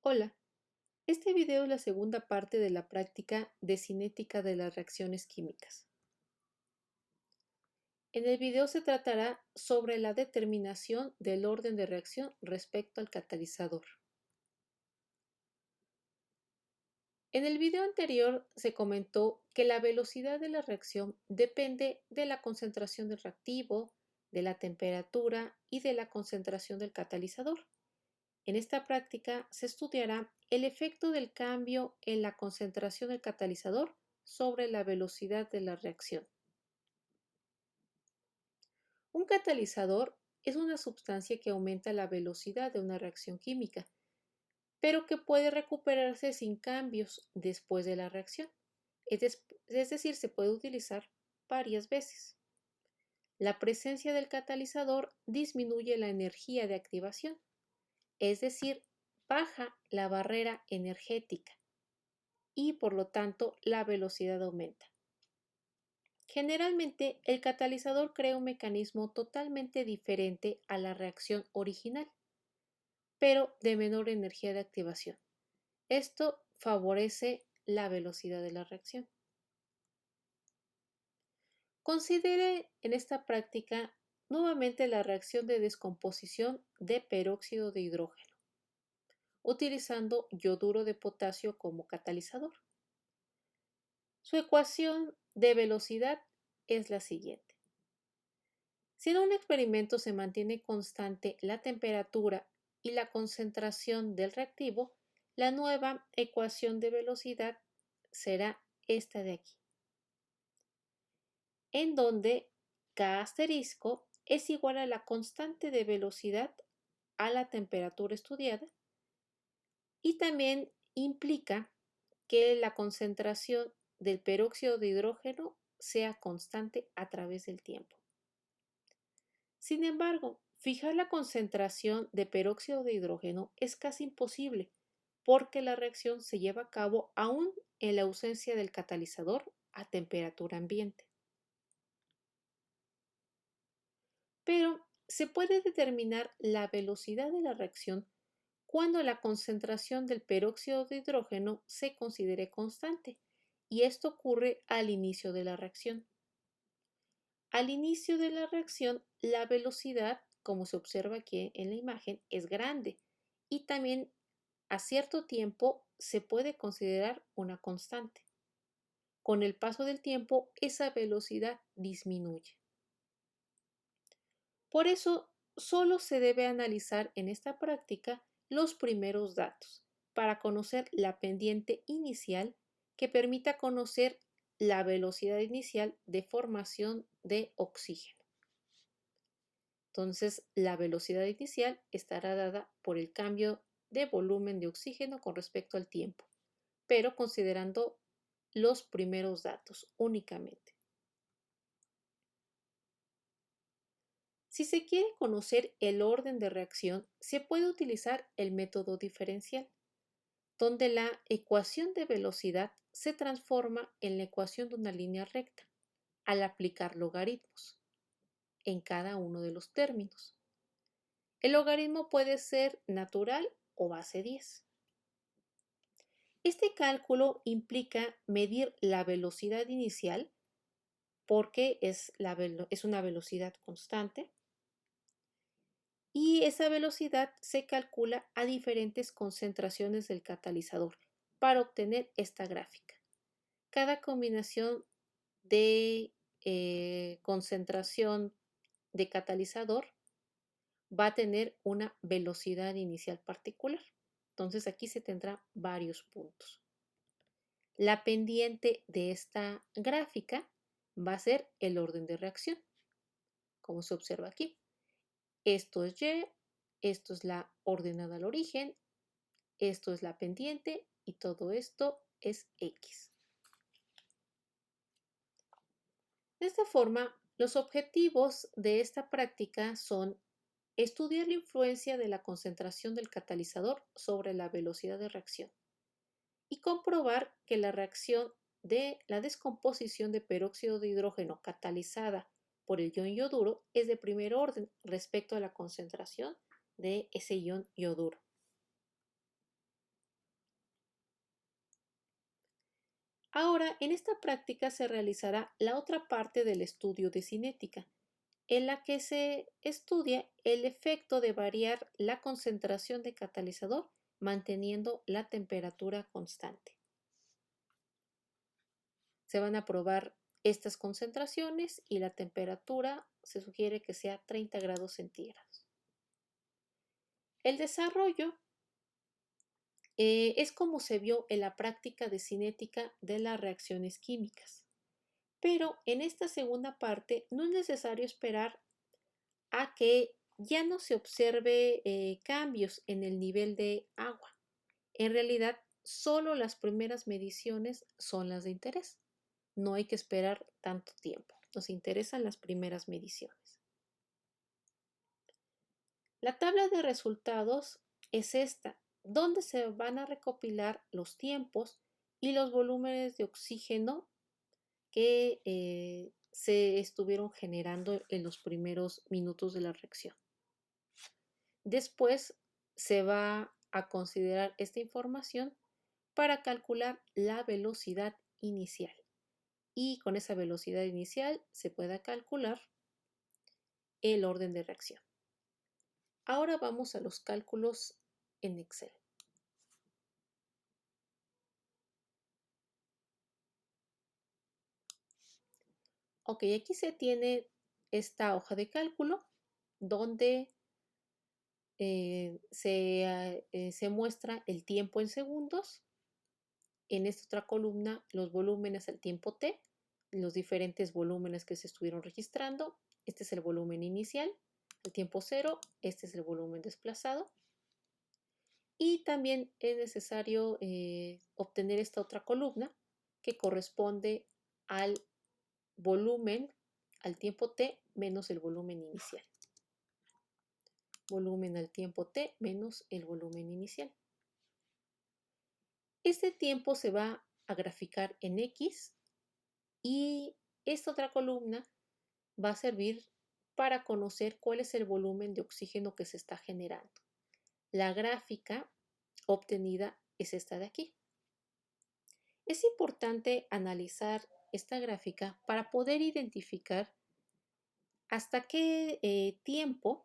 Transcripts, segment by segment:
Hola, este video es la segunda parte de la práctica de cinética de las reacciones químicas. En el video se tratará sobre la determinación del orden de reacción respecto al catalizador. En el video anterior se comentó que la velocidad de la reacción depende de la concentración del reactivo, de la temperatura y de la concentración del catalizador. En esta práctica se estudiará el efecto del cambio en la concentración del catalizador sobre la velocidad de la reacción. Un catalizador es una sustancia que aumenta la velocidad de una reacción química, pero que puede recuperarse sin cambios después de la reacción. Es decir, se puede utilizar varias veces. La presencia del catalizador disminuye la energía de activación, es decir, baja la barrera energética y por lo tanto la velocidad aumenta. Generalmente el catalizador crea un mecanismo totalmente diferente a la reacción original, pero de menor energía de activación. Esto favorece la velocidad de la reacción. Considere en esta práctica nuevamente la reacción de descomposición de peróxido de hidrógeno, utilizando yoduro de potasio como catalizador. Su ecuación de velocidad es la siguiente. Si en un experimento se mantiene constante la temperatura y la concentración del reactivo, la nueva ecuación de velocidad será esta de aquí, en donde K asterisco es igual a la constante de velocidad a la temperatura estudiada y también implica que la concentración del peróxido de hidrógeno sea constante a través del tiempo. Sin embargo, fijar la concentración de peróxido de hidrógeno es casi imposible porque la reacción se lleva a cabo aún en la ausencia del catalizador a temperatura ambiente. Pero se puede determinar la velocidad de la reacción cuando la concentración del peróxido de hidrógeno se considere constante, y esto ocurre al inicio de la reacción. Al inicio de la reacción, la velocidad, como se observa aquí en la imagen, es grande y también a cierto tiempo se puede considerar una constante. Con el paso del tiempo, esa velocidad disminuye. Por eso, solo se debe analizar en esta práctica los primeros datos para conocer la pendiente inicial que permita conocer la velocidad inicial de formación de oxígeno. Entonces, la velocidad inicial estará dada por el cambio de volumen de oxígeno con respecto al tiempo, pero considerando los primeros datos únicamente. Si se quiere conocer el orden de reacción, se puede utilizar el método diferencial, donde la ecuación de velocidad se transforma en la ecuación de una línea recta al aplicar logaritmos en cada uno de los términos. El logaritmo puede ser natural o base 10. Este cálculo implica medir la velocidad inicial porque es una velocidad constante y esa velocidad se calcula a diferentes concentraciones del catalizador para obtener esta gráfica. Cada combinación de concentración de catalizador va a tener una velocidad inicial particular. Entonces aquí se tendrá varios puntos. La pendiente de esta gráfica va a ser el orden de reacción, como se observa aquí. Esto es Y, esto es la ordenada al origen, esto es la pendiente y todo esto es X. De esta forma, los objetivos de esta práctica son estudiar la influencia de la concentración del catalizador sobre la velocidad de reacción y comprobar que la reacción de la descomposición de peróxido de hidrógeno catalizada por el ion yoduro es de primer orden respecto a la concentración de ese ion yoduro. Ahora, en esta práctica se realizará la otra parte del estudio de cinética, en la que se estudia el efecto de variar la concentración de catalizador manteniendo la temperatura constante. Se van a probar estas concentraciones y la temperatura se sugiere que sea 30 grados centígrados. El desarrollo es como se vio en la práctica de cinética de las reacciones químicas. Pero en esta segunda parte no es necesario esperar a que ya no se observe cambios en el nivel de agua. En realidad, solo las primeras mediciones son las de interés. No hay que esperar tanto tiempo. Nos interesan las primeras mediciones. La tabla de resultados es esta, donde se van a recopilar los tiempos y los volúmenes de oxígeno que se estuvieron generando en los primeros minutos de la reacción. Después se va a considerar esta información para calcular la velocidad inicial. Y con esa velocidad inicial se pueda calcular el orden de reacción. Ahora vamos a los cálculos en Excel. Ok, aquí se tiene esta hoja de cálculo donde se muestra el tiempo en segundos. En esta otra columna, los volúmenes al tiempo t, los diferentes volúmenes que se estuvieron registrando. Este es el volumen inicial, el tiempo cero, este es el volumen desplazado. Y también es necesario obtener esta otra columna que corresponde al volumen al tiempo t menos el volumen inicial. Volumen al tiempo t menos el volumen inicial. Este tiempo se va a graficar en X y esta otra columna va a servir para conocer cuál es el volumen de oxígeno que se está generando. La gráfica obtenida es esta de aquí. Es importante analizar esta gráfica para poder identificar hasta qué tiempo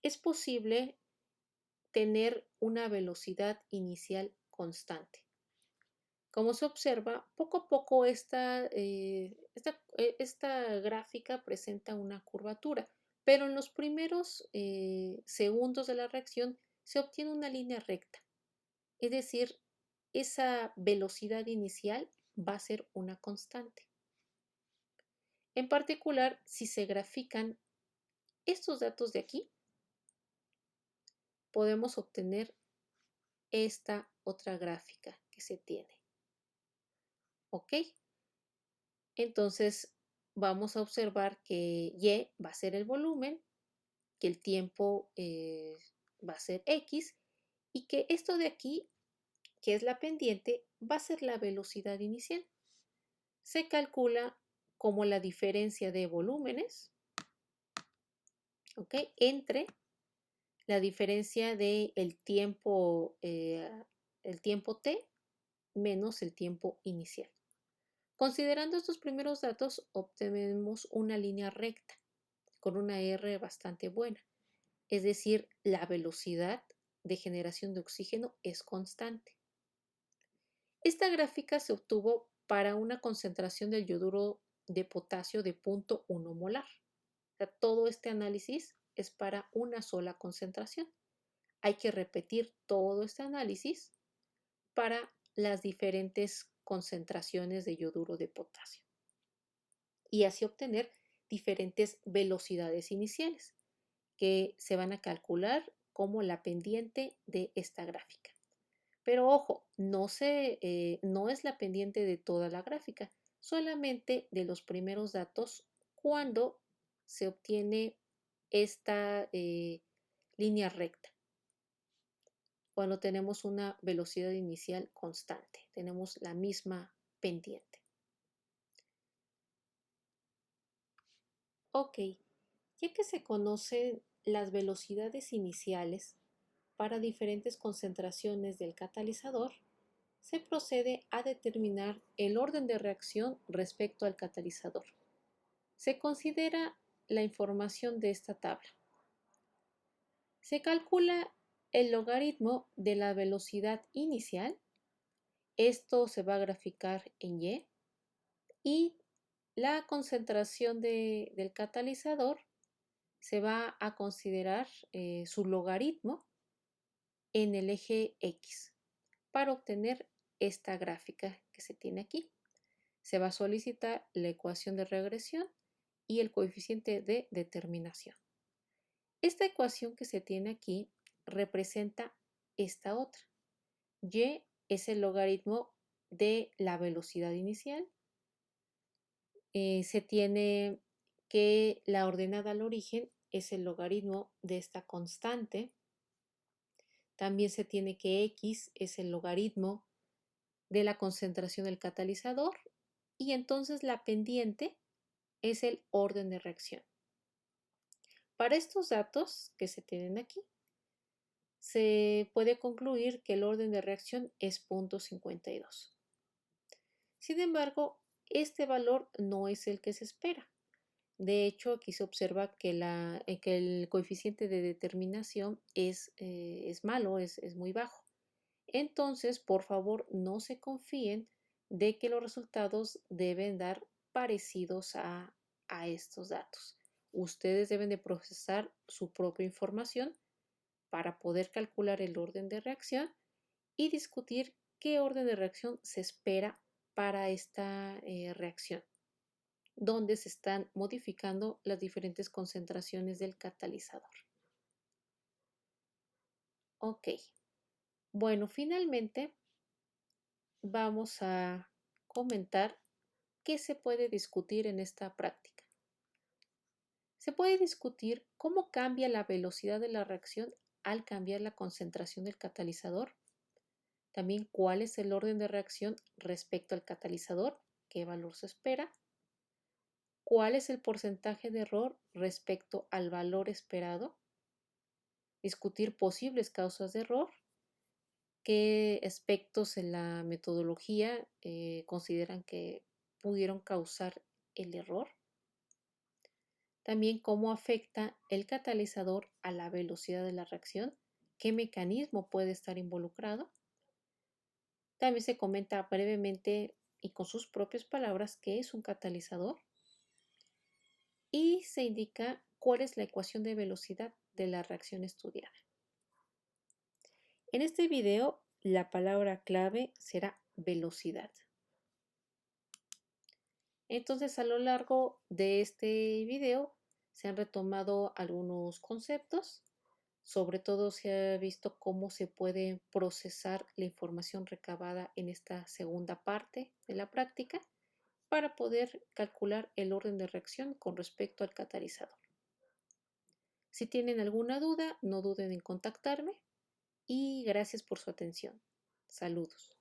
es posible tener una velocidad inicial constante. Como se observa, poco a poco esta gráfica presenta una curvatura, pero en los primeros segundos de la reacción se obtiene una línea recta. Es decir, esa velocidad inicial va a ser una constante. En particular, si se grafican estos datos de aquí, podemos obtener esta otra gráfica que se tiene. ¿Ok? Entonces, vamos a observar que Y va a ser el volumen, que el tiempo va a ser X y que esto de aquí, que es la pendiente, va a ser la velocidad inicial. Se calcula como la diferencia de volúmenes, ¿ok? Entre la diferencia del tiempo t menos el tiempo inicial. Considerando estos primeros datos, obtenemos una línea recta con una R bastante buena. Es decir, la velocidad de generación de oxígeno es constante. Esta gráfica se obtuvo para una concentración del yoduro de potasio de 0.1 molar. O sea, todo este análisis es para una sola concentración. Hay que repetir todo este análisis para las diferentes concentraciones de yoduro de potasio y así obtener diferentes velocidades iniciales que se van a calcular como la pendiente de esta gráfica. Pero ojo, no es la pendiente de toda la gráfica, solamente de los primeros datos cuando se obtiene esta línea recta. Cuando tenemos una velocidad inicial constante, tenemos la misma pendiente. Ok, ya que se conocen las velocidades iniciales para diferentes concentraciones del catalizador, se procede a determinar el orden de reacción respecto al catalizador. Se considera la información de esta tabla. Se calcula el logaritmo de la velocidad inicial. Esto se va a graficar en Y. Y la concentración del catalizador se va a considerar su logaritmo en el eje X para obtener esta gráfica que se tiene aquí. Se va a solicitar la ecuación de regresión y el coeficiente de determinación. Esta ecuación que se tiene aquí representa esta otra. Y es el logaritmo de la velocidad inicial. Se tiene que la ordenada al origen es el logaritmo de esta constante. También se tiene que X es el logaritmo de la concentración del catalizador y entonces la pendiente es el orden de reacción. Para estos datos que se tienen aquí, se puede concluir que el orden de reacción es 0.52. Sin embargo, este valor no es el que se espera. De hecho, aquí se observa que el coeficiente de determinación es malo, es muy bajo. Entonces, por favor, no se confíen de que los resultados deben dar parecidos a estos datos. Ustedes deben de procesar su propia información para poder calcular el orden de reacción y discutir qué orden de reacción se espera para esta reacción, donde se están modificando las diferentes concentraciones del catalizador. Ok, bueno, finalmente vamos a comentar qué se puede discutir en esta práctica. Se puede discutir cómo cambia la velocidad de la reacción al cambiar la concentración del catalizador. También cuál es el orden de reacción respecto al catalizador, qué valor se espera. ¿Cuál es el porcentaje de error respecto al valor esperado? Discutir posibles causas de error. ¿Qué aspectos en la metodología consideran que pudieron causar el error? También cómo afecta el catalizador a la velocidad de la reacción. ¿Qué mecanismo puede estar involucrado? También se comenta brevemente y con sus propias palabras qué es un catalizador. Y se indica cuál es la ecuación de velocidad de la reacción estudiada. En este video, la palabra clave será velocidad. Entonces, a lo largo de este video se han retomado algunos conceptos. Sobre todo se ha visto cómo se puede procesar la información recabada en esta segunda parte de la práctica para poder calcular el orden de reacción con respecto al catalizador. Si tienen alguna duda, no duden en contactarme y gracias por su atención. Saludos.